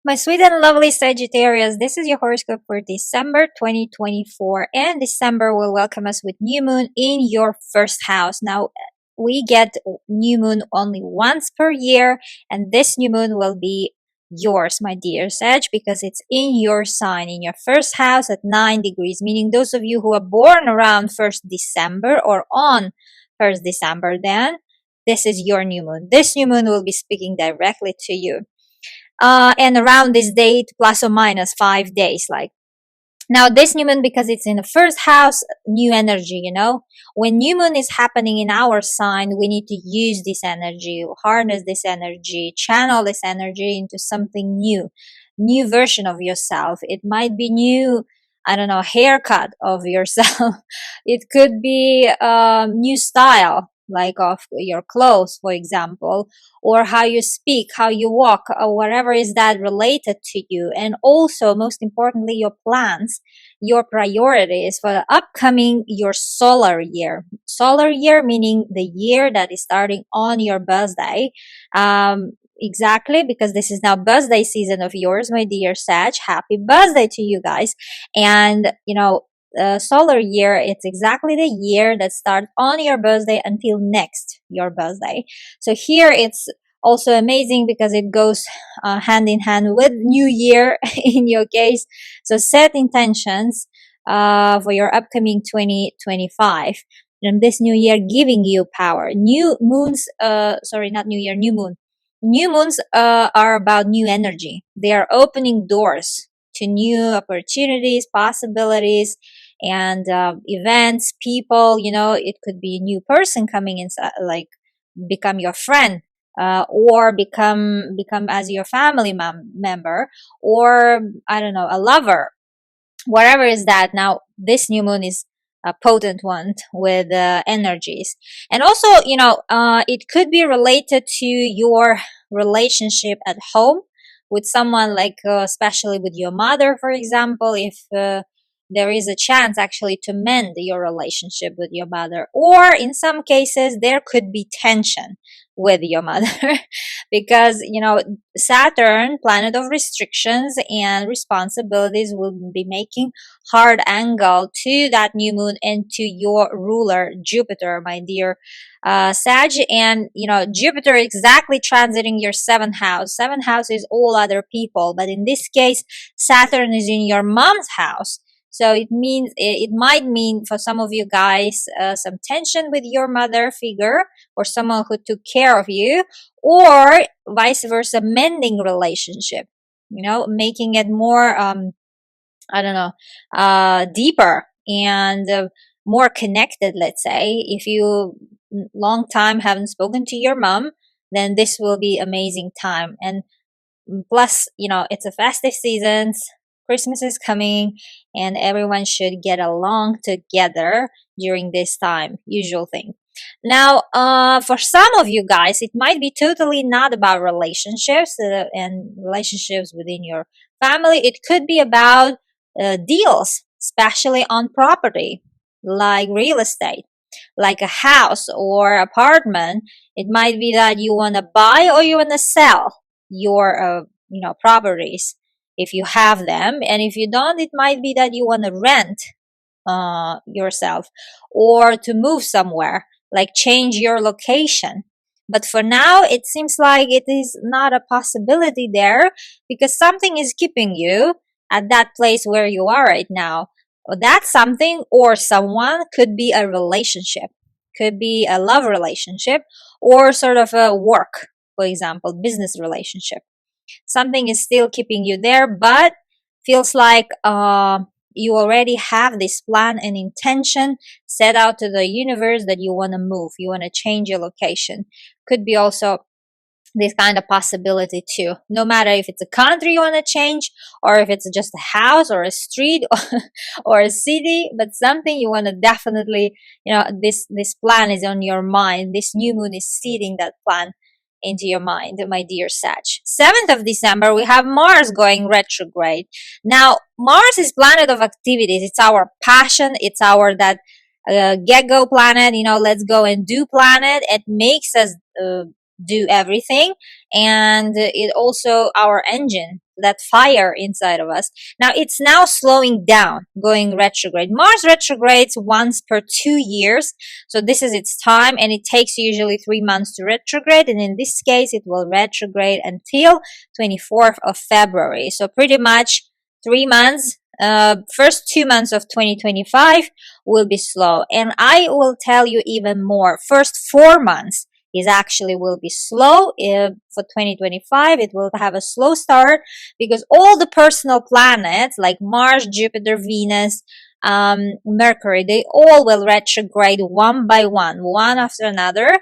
My sweet and lovely Sagittarius, this is your horoscope for December 2024, and December will welcome us with new moon in your first house. Now, we get new moon only once per year, and this new moon will be yours, my dear Sag, because it's in your sign, in your first house at 9 degrees, meaning those of you who are born around 1st December or on 1st December, then this is your new moon. This new moon will be speaking directly to you, and around this date plus or minus 5 days. Like, now this new moon, because it's in the first house, new energy, when new moon is happening in our sign, we need to use this energy, harness this energy, channel this energy into something new version of yourself. It might be new, I don't know, haircut of yourself. It could be new style, like of your clothes, for example, or how you speak, how you walk, or whatever is that related to you. And also, most importantly, your plans, your priorities for the upcoming, your solar year. Solar year meaning the year that is starting on your birthday. Exactly, because this is now birthday season of yours, my dear Sag. Happy birthday to you guys. And, solar year, it's exactly the year that starts on your birthday until next your birthday. So here it's also amazing because it goes hand in hand with new year in your case. So set intentions for your upcoming 2025, and this new year giving you power. New moons, sorry, not new year, new moon. New moons are about new energy. They are opening doors to new opportunities, possibilities, and events, people. It could be a new person coming inside, like become your friend, or become as your family member, or I don't know, a lover, whatever is that. Now this new moon is a potent one with energies. And also, it could be related to your relationship at home with someone, like especially with your mother, for example, if there is a chance actually to mend your relationship with your mother, or in some cases there could be tension with your mother because Saturn, planet of restrictions and responsibilities, will be making hard angle to that new moon and to your ruler Jupiter, my dear Sag. And Jupiter exactly transiting your seventh house. Seventh house is all other people, but in this case Saturn is in your mom's house. So it might mean for some of you guys some tension with your mother figure, or someone who took care of you, or vice versa, mending relationship, making it more I don't know, deeper and more connected. Let's say if you long time haven't spoken to your mom, then this will be amazing time. And plus, it's a festive season, Christmas is coming, and everyone should get along together during this time, usual thing. Now, for some of you guys, it might be totally not about relationships and relationships within your family. It could be about deals, especially on property, like real estate, like a house or apartment. It might be that you want to buy or you want to sell your properties if you have them, and if you don't, it might be that you want to rent yourself, or to move somewhere, like change your location. But for now it seems like it is not a possibility there, because something is keeping you at that place where you are right now. That something or someone could be a relationship, could be a love relationship, or sort of a work, for example, business relationship. Something is still keeping you there, but feels like you already have this plan and intention set out to the universe that you want to move, you want to change your location. Could be also this kind of possibility too, no matter if it's a country you want to change, or if it's just a house or a street or a city, but something you want to definitely, this plan is on your mind. This new moon is seeding that plan into your mind, my dear Sag. 7th of December, we have Mars going retrograde. Now, Mars is planet of activities. It's our passion. It's our that get-go planet, let's go and do planet. It makes us do everything, and it also our engine, that fire inside of us. Now it's now slowing down, going retrograde. Mars retrogrades once per 2 years, so this is its time, and it takes usually 3 months to retrograde, and in this case it will retrograde until 24th of February. So pretty much 3 months. First 2 months of 2025 will be slow, and I will tell you even more. First 4 months is actually will be slow. For 2025 it will have a slow start, because all the personal planets like Mars, Jupiter, Venus, Mercury, they all will retrograde one by one after another,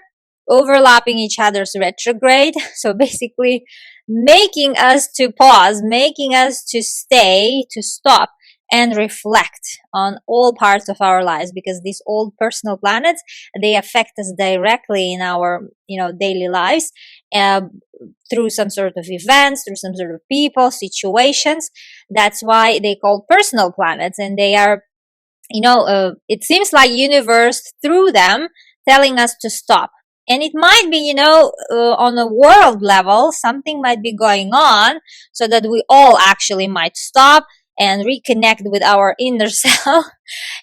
overlapping each other's retrograde. So basically making us to pause, making us to stay, to stop and reflect on all parts of our lives, because these old personal planets, they affect us directly in our daily lives, uh, through some sort of events, through some sort of people, situations. That's why they call personal planets, and they are, it seems like universe through them telling us to stop. And it might be, on a world level, something might be going on, so that we all actually might stop and reconnect with our inner self,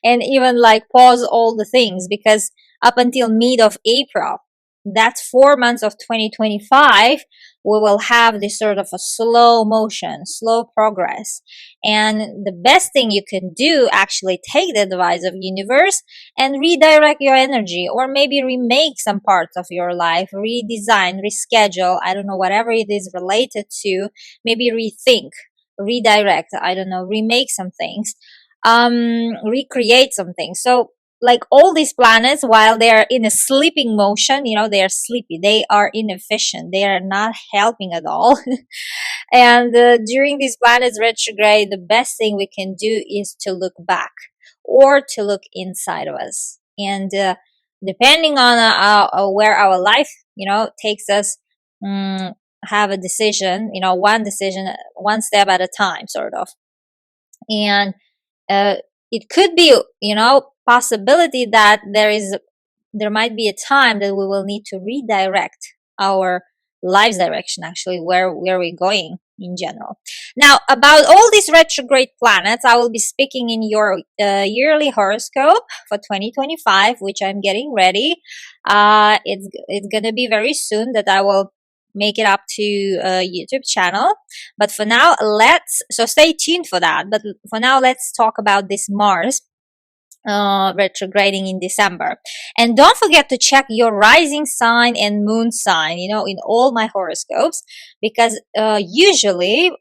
and even like pause all the things, because up until mid of April, that's 4 months of 2025, we will have this sort of a slow motion, slow progress. And the best thing you can do, actually take the advice of universe and redirect your energy, or maybe remake some parts of your life, redesign, reschedule, I don't know, whatever it is related to, maybe rethink, redirect, I don't know, remake some things, recreate some things. So like all these planets, while they are in a sleeping motion, they are sleepy, they are inefficient, they are not helping at all. And during these planets retrograde, the best thing we can do is to look back, or to look inside of us. And depending on where our life takes us, have a decision, one decision, one step at a time, sort of. And it could be, possibility that there might be a time that we will need to redirect our life's direction, actually, where we're going in general. Now, about all these retrograde planets, I will be speaking in your yearly horoscope for 2025, which I'm getting ready. It's gonna be very soon that I will make it up to a YouTube channel. But for now, so stay tuned for that. But for now, let's talk about this Mars retrograding in December. And don't forget to check your rising sign and moon sign, in all my horoscopes, because usually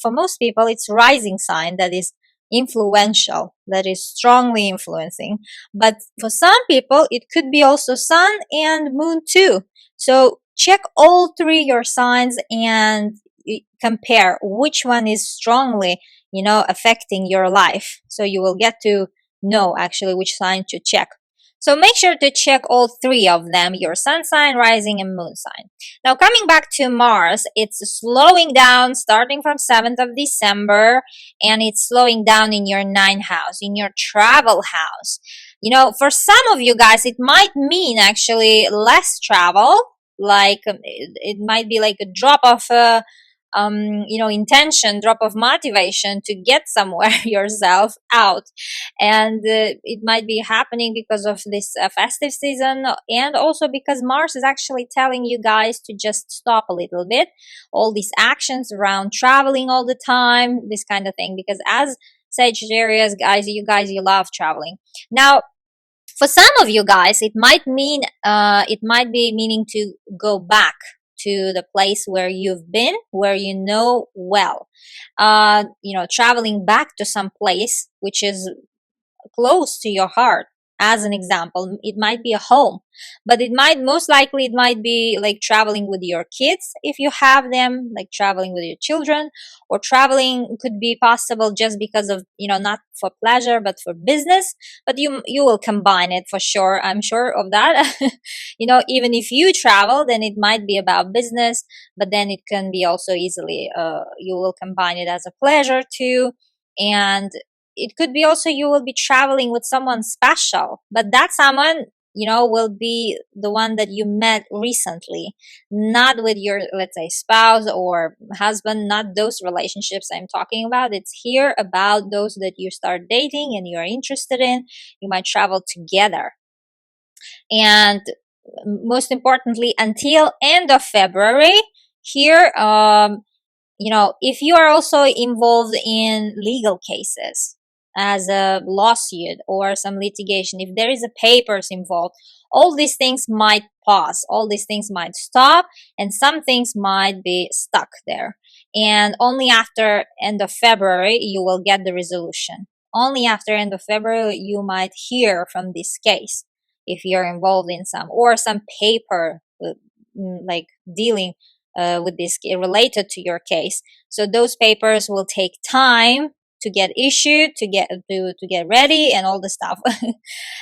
for most people, it's rising sign that is influential, that is strongly influencing. But for some people, it could be also sun and moon too. So check all three your signs and compare which one is strongly, affecting your life. So you will get to know actually which sign to check. So make sure to check all three of them, your sun sign, rising, and moon sign. Now coming back to Mars, it's slowing down starting from 7th of December, and it's slowing down in your 9th house, in your travel house. For some of you guys, it might mean actually less travel, like it might be like a drop of intention, drop of motivation to get somewhere yourself out. And it might be happening because of this festive season, and also because Mars is actually telling you guys to just stop a little bit, all these actions around traveling all the time, this kind of thing, because as Sagittarius guys, you love traveling. Now for some of you guys, it might be meaning to go back to the place where you've been, where you know well. Traveling back to some place which is close to your heart. As an example, it might be a home, but most likely it might be like traveling with your kids if you have them, like traveling with your children, or traveling could be possible just because of, not for pleasure, but for business. But you will combine it for sure. I'm sure of that. Even if you travel, then it might be about business, but then it can be also easily, you will combine it as a pleasure too. And it could be also you will be traveling with someone special, but that someone will be the one that you met recently, not with your, let's say, spouse or husband, not those relationships I'm talking about. It's here about those that you start dating and you're interested in. You might travel together. And most importantly, until end of February, here, if you are also involved in legal cases as a lawsuit or some litigation, if there is a papers involved, all these things might pause, all these things might stop, and some things might be stuck there. And only after end of February, you will get the resolution. Only after end of February, you might hear from this case if you're involved in some, or some paper like dealing with this related to your case. So those papers will take time to get issued, to get ready, and all the stuff.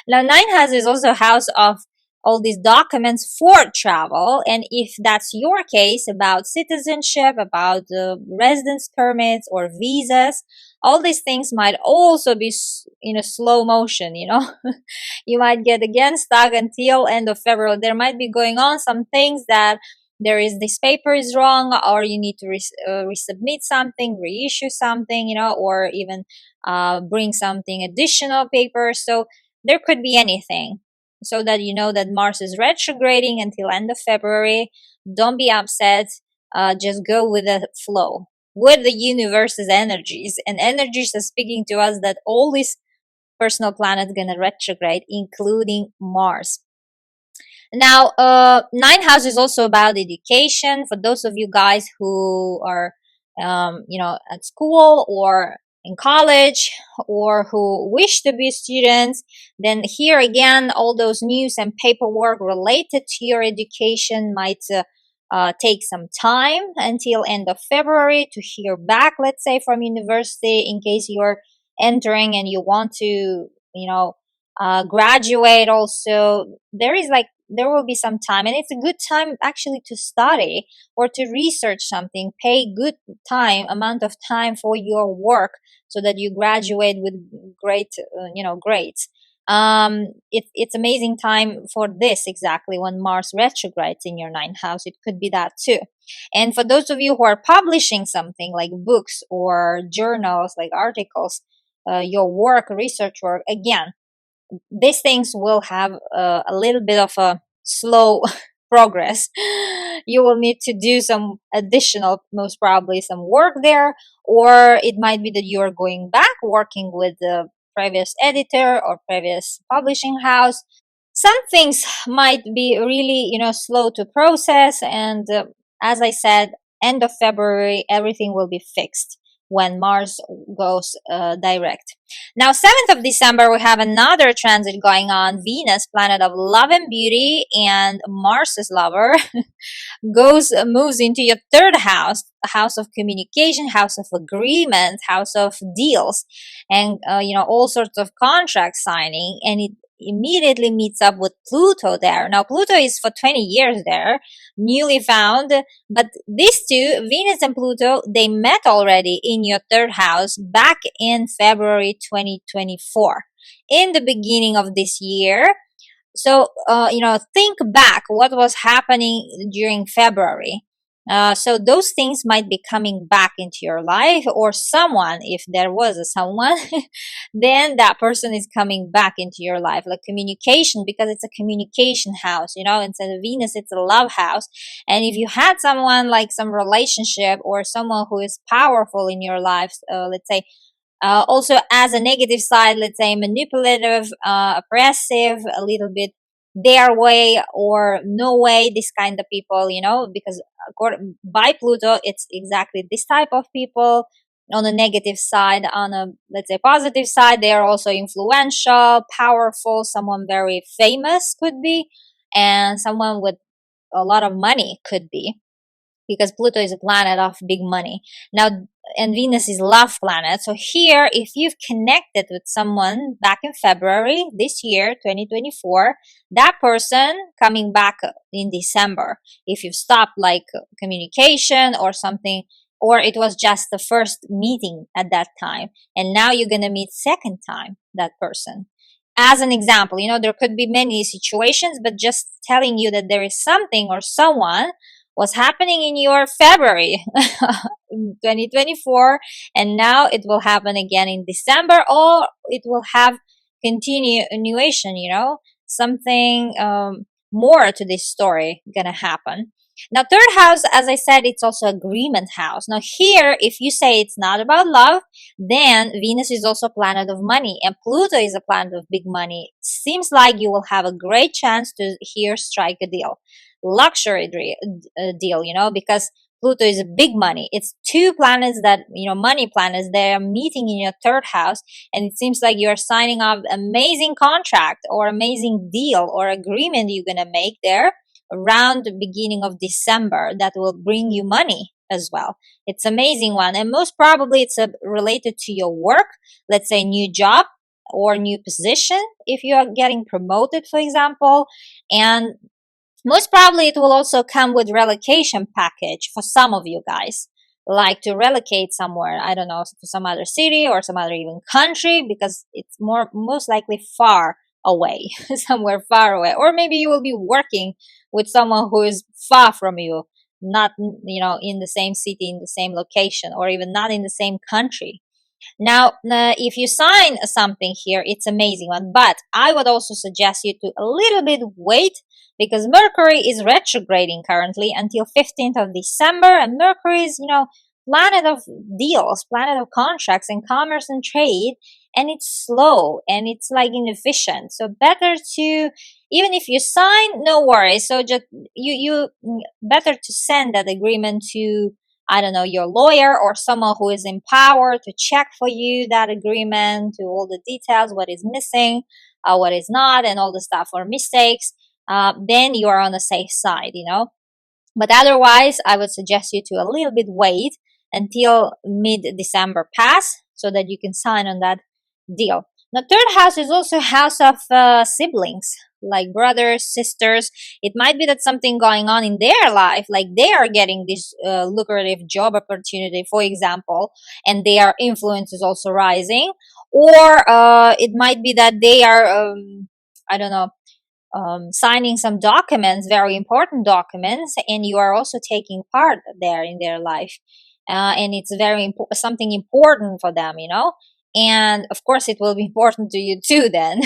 Now, ninth house is also a house of all these documents for travel, and if that's your case about citizenship, about residence permits or visas, all these things might also be in a slow motion. You might get again stuck until end of February. There might be going on some things that there is this paper is wrong, or you need to resubmit something, reissue something, or even bring something additional paper. So there could be anything. So that you know that Mars is retrograding until end of February. Don't be upset. Just go with the flow, with the universe's energies. And energies are speaking to us that all these personal planets gonna retrograde, including Mars. Now, ninth house is also about education. For those of you guys who are, at school or in college, or who wish to be students, then here again, all those news and paperwork related to your education might take some time until end of February to hear back, let's say, from university, in case you're entering and you want to, graduate. Also, there will be some time, and it's a good time actually to study or to research something. Pay good amount of time for your work so that you graduate with great grades. It's amazing time for this, exactly when Mars retrogrades in your ninth house. It could be that too. And for those of you who are publishing something like books or journals, like articles, your work, research work, again, these things will have a little bit of a slow progress. You will need to do some additional, most probably some work there, or it might be that you're going back working with the previous editor or previous publishing house. Some things might be really, slow to process, and as I said, end of February, everything will be fixed when Mars goes direct. Now, 7th of December, we have another transit going on. Venus, planet of love and beauty, and Mars's lover, moves into your third house, a house of communication, house of agreement, house of deals, and all sorts of contract signing. And it immediately meets up with Pluto there. Now, Pluto is for 20 years there, newly found, but these two, Venus and Pluto, they met already in your third house back in February 2024, in the beginning of this year. So, think back what was happening during February. So those things might be coming back into your life, or someone, if there was a someone, then that person is coming back into your life, like communication, because it's a communication house, instead of Venus, it's a love house. And if you had someone, like some relationship or someone who is powerful in your life, let's say, also as a negative side, let's say manipulative, oppressive, a little bit their way or no way, this kind of people, because by Pluto, it's exactly this type of people. On the negative side, on a, let's say, positive side, they are also influential, powerful, someone very famous could be, and someone with a lot of money could be, because Pluto is a planet of big money. Now, and Venus is love planet. So here, if you've connected with someone back in February this year, 2024, that person coming back in December. If you've stopped like communication or something, or it was just the first meeting at that time, and now you're going to meet second time that person. As an example, there could be many situations, but just telling you that there is something or someone was happening in your February 2024, and now it will happen again in December, or it will have continuation, something more to this story gonna happen. Now, third house, as I said, it's also agreement house. Now, here, if you say it's not about love, then Venus is also a planet of money, and Pluto is a planet of big money. Seems like you will have a great chance to here strike a deal, luxury deal, because Pluto is a big money. It's two planets that, money planets, they are meeting in your third house, and it seems like you're signing up amazing contract or amazing deal or agreement you're gonna make there around the beginning of December that will bring you money as well. It's amazing one, and most probably it's related to your work. Let's say new job or new position if you are getting promoted, for example, and most probably it will also come with relocation package for some of you guys, like to relocate somewhere, I don't know, to some other city or some other even country, because it's most likely far away, somewhere far away. Or maybe you will be working with someone who is far from you, not, in the same city, in the same location, or even not in the same country. Now, if you sign something here, it's amazing one. But I would also suggest you to a little bit wait, because Mercury is retrograding currently until 15th of December, and Mercury is, planet of deals, planet of contracts and commerce and trade, and it's slow and it's like inefficient. So better to, even if you sign, no worries. So just better to send that agreement to, I don't know, your lawyer or someone who is in power to check for you that agreement, to all the details, what is missing, what is not, and all the stuff or mistakes. Then you are on the safe side, But otherwise, I would suggest you to a little bit wait until mid-December pass so that you can sign on that deal. The third house is also house of siblings, like brothers, sisters. It might be that something going on in their life, like they are getting this lucrative job opportunity, for example, and their influence is also rising. Or it might be that they are, I don't know, signing some documents, very important documents, and you are also taking part there in their life. And it's something important for them, and of course it will be important to you too then.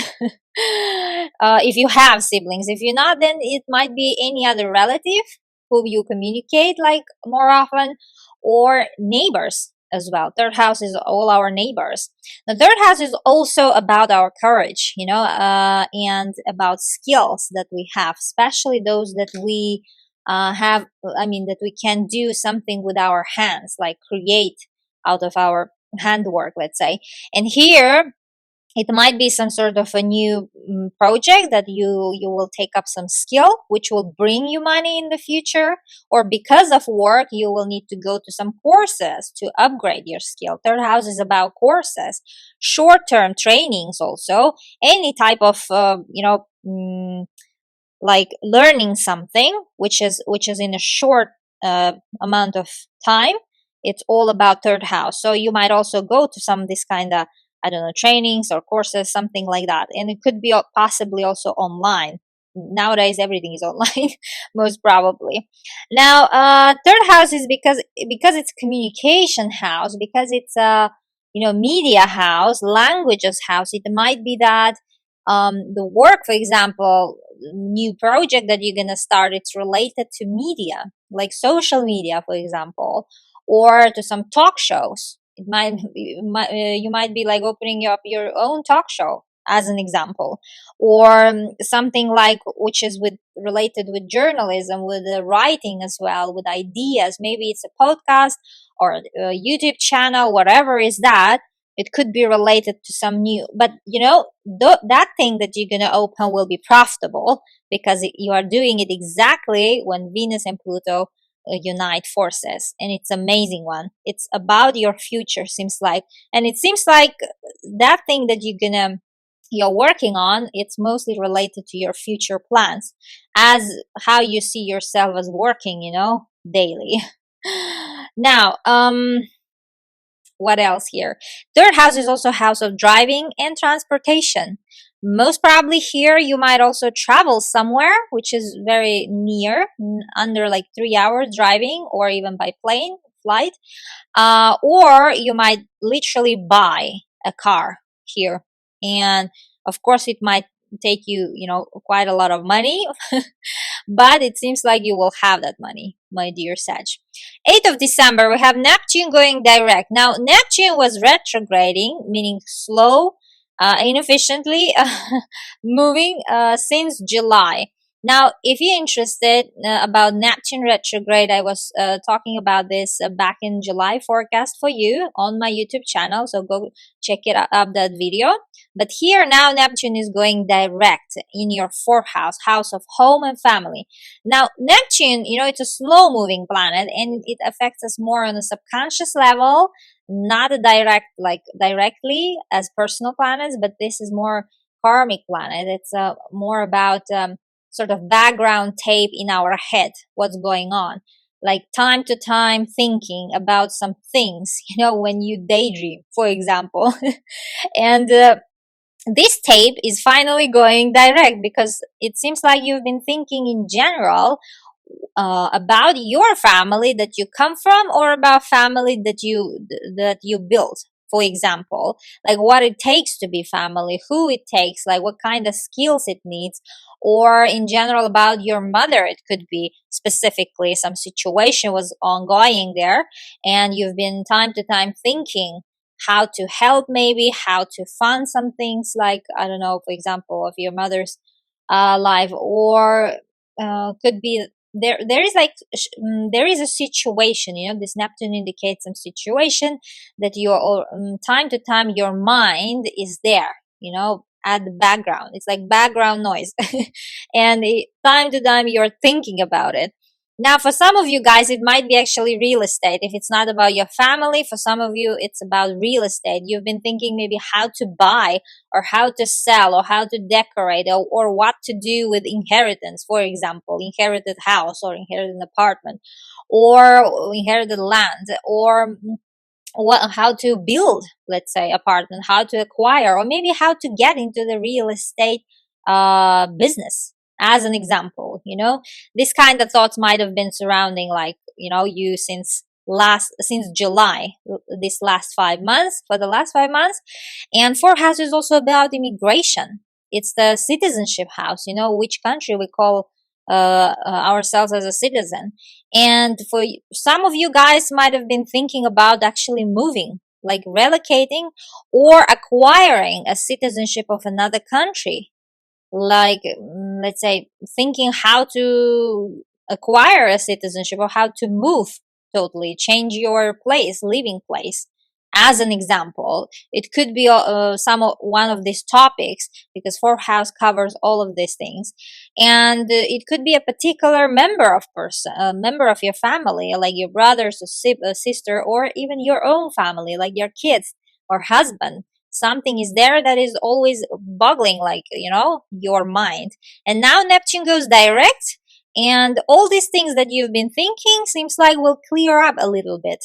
If you have siblings. If you're not, then it might be any other relative who you communicate like more often, or neighbors as well. Third house is all our neighbors. The third house is also about our courage, and about skills that we have, especially those that we have, that we can do something with our hands, like create out of our handwork, let's say. And here, it might be some sort of a new project that you will take up some skill which will bring you money in the future, or because of work you will need to go to some courses to upgrade your skill. Third house is about courses, short-term trainings, also any type of like learning something which is in a short amount of time. It's all about third house. So you might also go to some of this kind of, I don't know, trainings or courses, something like that. And it could be possibly also online. Nowadays, everything is online, most probably. Now, third house is because it's communication house, because it's a, media house, languages house. It might be that the work, for example, new project that you're gonna start, it's related to media, like social media, for example, or to some talk shows. You might be like opening up your own talk show, as an example, or something like which is related with journalism, with writing as well, with ideas. Maybe it's a podcast or a YouTube channel, whatever is that. It could be related to some new, but that thing that you're gonna open will be profitable, because you are doing it exactly when Venus and Pluto unite forces, and it's amazing one. It's about your future, seems like, and it seems like that thing that you're working on, it's mostly related to your future plans, as how you see yourself as working, daily. Now, what else here? Third house is also house of driving and transportation. Most probably here you might also travel somewhere which is very near, under like 3 hours driving, or even by plane flight. Or you might literally buy a car here. And of course, it might take you, quite a lot of money, but it seems like you will have that money, my dear Sag. 8th of December, we have Neptune going direct. Now, Neptune was retrograding, meaning slow, inefficiently moving since July. Now, if you're interested about Neptune retrograde, I was talking about this back in July forecast for you on my YouTube channel. So go check it up, that video. But here now, Neptune is going direct in your fourth house, house of home and family. Now, Neptune, it's a slow moving planet, and it affects us more on a subconscious level, not a directly as personal planets, but this is more karmic planet. It's more about sort of background tape in our head, what's going on, like time to time thinking about some things, when you daydream, for example. And this tape is finally going direct because it seems like you've been thinking in general about your family that you come from, or about family that you built, for example, like what it takes to be family, who it takes, like what kind of skills it needs, or in general about your mother. It could be specifically some situation was ongoing there, and you've been time to time thinking how to help, maybe how to fund some things, like, I don't know, for example, of your mother's life. Or could be there is like there is a situation, this Neptune indicates some situation that you're time to time your mind is there, at the background. It's like background noise. And time to time you're thinking about it. Now, for some of you guys, it might be actually real estate. If it's not about your family, for some of you, it's about real estate. You've been thinking maybe how to buy, or how to sell, or how to decorate, or what to do with inheritance, for example, inherited house, or inherited apartment, or inherited land, or how to build, let's say, apartment, how to acquire, or maybe how to get into the real estate business, as an example. This kind of thoughts might have been surrounding, like, you since July, this last 5 months, for the last 5 months. And fourth house is also about immigration. It's the citizenship house, which country we call ourselves as a citizen. And for some of you guys might have been thinking about actually moving, like relocating or acquiring a citizenship of another country, like, let's say, thinking how to acquire a citizenship, or how to move, totally change your living place, as an example. It could be one of these topics, because fourth house covers all of these things. And it could be a particular member of your family, like your brothers, or sister, or even your own family, like your kids or husband. Something is there that is always boggling, like, your mind. And now Neptune goes direct, and all these things that you've been thinking seems like will clear up a little bit.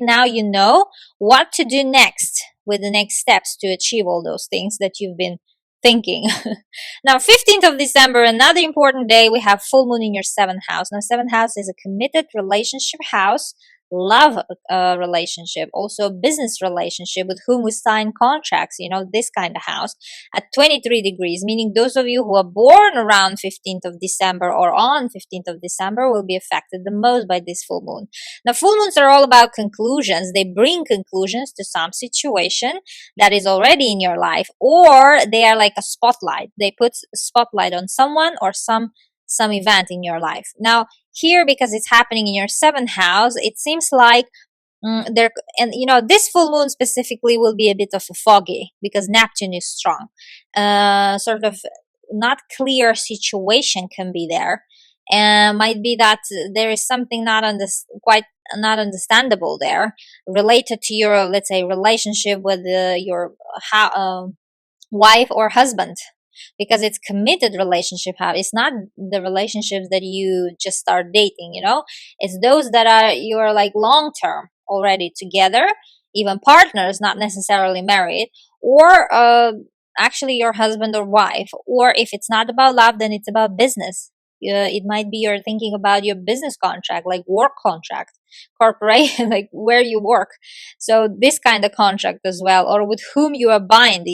Now you know what to do next, with the next steps to achieve all those things that you've been thinking. Now, 15th of December, another important day, we have full moon in your seventh house. Now, seventh house is a committed relationship house, love relationship, also business relationship, with whom we sign contracts, this kind of house, at 23 degrees, meaning those of you who are born around 15th of December or on 15th of December will be affected the most by this full moon. Now, full moons are all about conclusions. They bring conclusions to some situation that is already in your life, or they are like a spotlight. They put a spotlight on someone or some event in your life. Now, here, because it's happening in your seventh house, it seems like there, and this full moon specifically will be a bit of a foggy, because Neptune is strong. Sort of not clear situation can be there, and might be that there is something quite not understandable there, related to your, let's say, relationship with your wife or husband, because it's committed relationship. It's not the relationships that you just start dating, it's those that you're like long term already together, even partners, not necessarily married, or actually your husband or wife. Or if it's not about love, then it's about business. It might be you're thinking about your business contract, like work contract, corporation, like where you work. So this kind of contract as well, or with whom you are bind,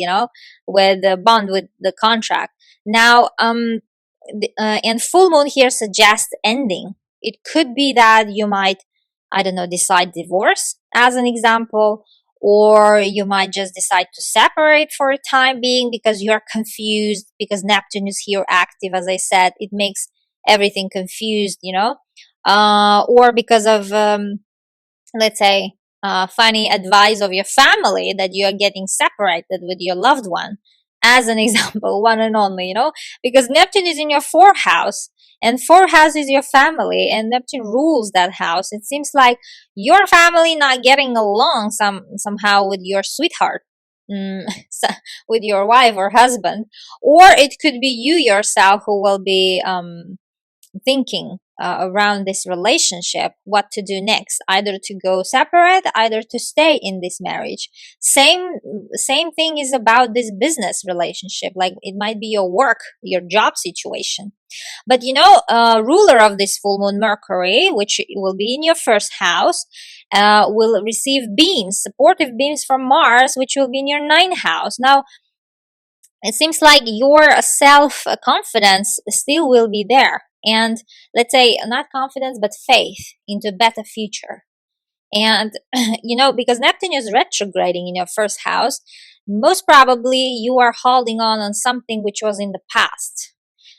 with the bond, with the contract. Now, and full moon here suggests ending. It could be that you might, I don't know, decide divorce as an example, or you might just decide to separate for a time being because you're confused, because Neptune is here active. As I said, it makes everything confused, or because of let's say, funny advice of your family that you are getting separated with your loved one, as an example, one and only, because Neptune is in your fourth house, and fourth house is your family, and Neptune rules that house. It seems like your family not getting along somehow with your sweetheart. So, with your wife or husband, or it could be you yourself who will be thinking around this relationship, what to do next, either to go separate, either to stay in this marriage. Same thing is about this business relationship, like it might be your work, your job situation. But ruler of this full moon, Mercury, which will be in your first house, will receive beams, supportive beams from Mars, which will be in your ninth house. Now, it seems like your self confidence still will be there, and let's say not confidence but faith into better future. And because Neptune is retrograding in your first house, most probably you are holding on something which was in the past.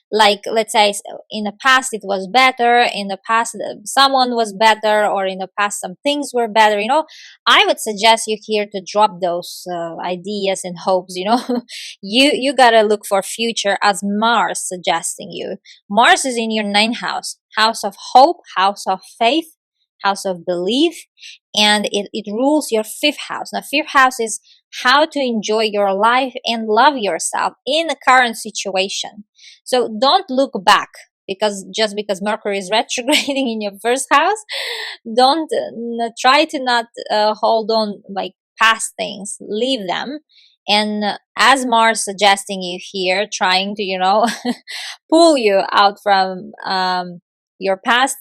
Like, let's say in the past it was better, in the past someone was better, or in the past some things were better. I would suggest you here to drop those ideas and hopes. You gotta look for future, as Mars suggesting you. Mars is in your ninth house, house of hope, house of faith, house of belief, and it rules your fifth house. Now, fifth house is how to enjoy your life and love yourself in the current situation. So don't look back, because just because Mercury is retrograding in your first house, don't try to not hold on like past things. Leave them. And as Mars suggesting you here, trying to pull you out from your past,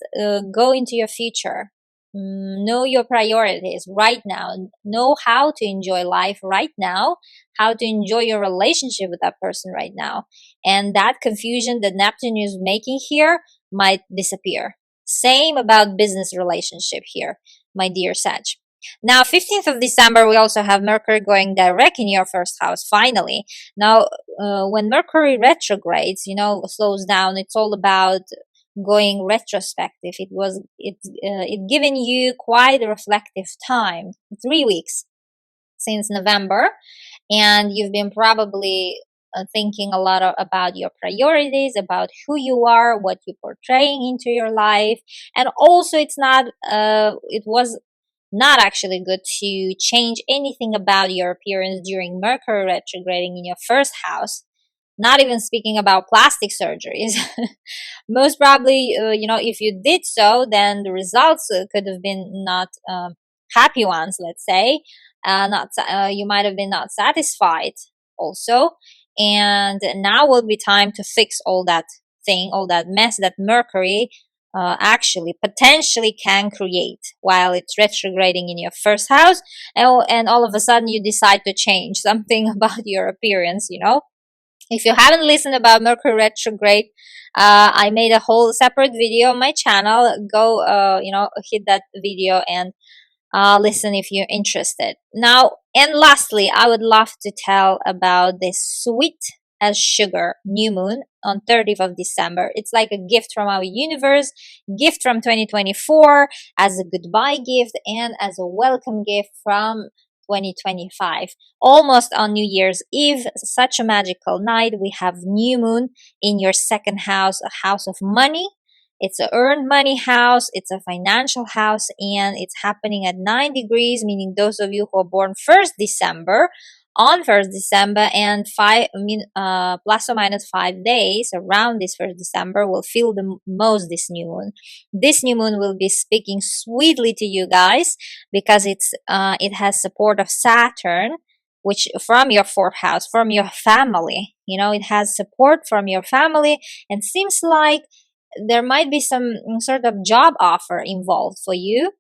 go into your future. Know your priorities right now. Know how to enjoy life right now, how to enjoy your relationship with that person right now. And that confusion that Neptune is making here might disappear. Same about business relationship here, my dear Sag. Now, 15th of December, we also have Mercury going direct in your first house, finally. Now, when Mercury retrogrades, slows down, it's all about going retrospective. It given you quite a reflective time, 3 weeks since November, and you've been probably thinking a lot about your priorities, about who you are, what you're portraying into your life. And also it was not actually good to change anything about your appearance during Mercury retrograding in your first house, not even speaking about plastic surgeries. Most probably, if you did so, then the results could have been not happy ones, let's say. Not You might have been not satisfied also. And now will be time to fix all that thing, all that mess that Mercury actually potentially can create while it's retrograding in your first house. And all of a sudden you decide to change something about your appearance. If you haven't listened about Mercury retrograde, I made a whole separate video on my channel. Go, hit that video and listen if you're interested. Now, and lastly, I would love to tell about this sweet as sugar new moon on 30th of December. It's like a gift from our universe, gift from 2024, as a goodbye gift and as a welcome gift from 2025. Almost on New Year's Eve, such a magical night. We have new moon in your second house, a house of money. It's a earned money house, it's a financial house, and it's happening at 9 degrees, meaning those of you who are born 1st December, on 1st December, and plus or minus 5 days around this 1st December will feel the most this new moon. This new moon will be speaking sweetly to you guys because it has support of Saturn, which from your fourth house, from your family. It has support from your family, and seems like there might be some sort of job offer involved for you.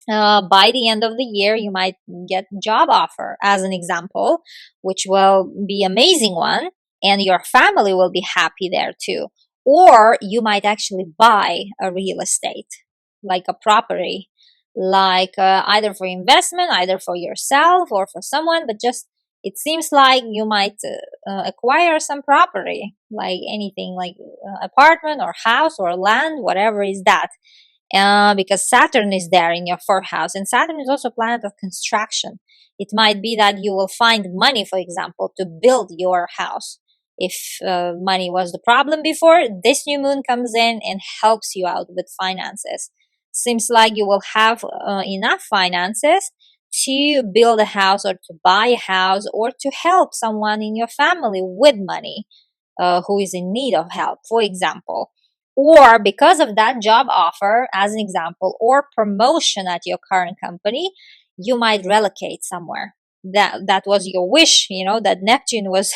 By the end of the year, you might get job offer, as an example, which will be amazing one, and your family will be happy there too. Or you might actually buy a real estate, like a property, like either for investment, either for yourself or for someone, but just it seems like you might acquire some property, like anything, like apartment or house or land, whatever is that, because Saturn is there in your fourth house, and Saturn is also a planet of construction. It might be that you will find money, for example, to build your house. If money was the problem before, this new moon comes in and helps you out with finances. Seems like you will have enough finances to build a house or to buy a house or to help someone in your family with money who is in need of help, for example. Or because of that job offer, as an example, or promotion at your current company, you might relocate somewhere. That was your wish, that Neptune was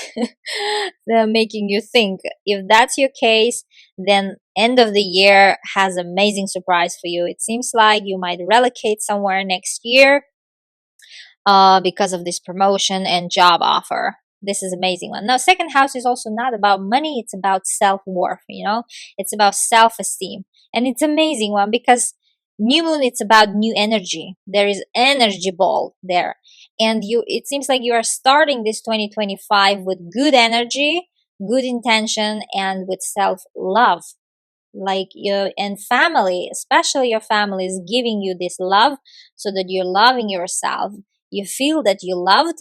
making you think. If that's your case, then end of the year has amazing surprise for you. It seems like you might relocate somewhere next year because of this promotion and job offer. This is amazing one. Now, second house is also not about money. It's about self-worth, it's about self-esteem. And it's amazing one because new moon, it's about new energy. There is energy ball there. And it seems like you are starting this 2025 with good energy, good intention, and with self-love. Like your and family, especially your family, is giving you this love so that you're loving yourself. You feel that you loved,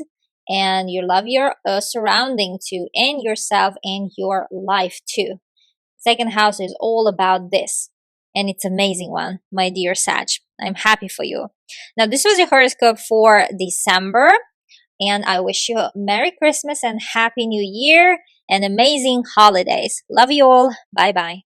and you love your surrounding too, and yourself and your life too. Second house is all about this, and it's amazing one, my dear Sag. I'm happy for you. Now, this was your horoscope for December, and I wish you a Merry Christmas and Happy New Year and amazing holidays. Love you all. Bye bye.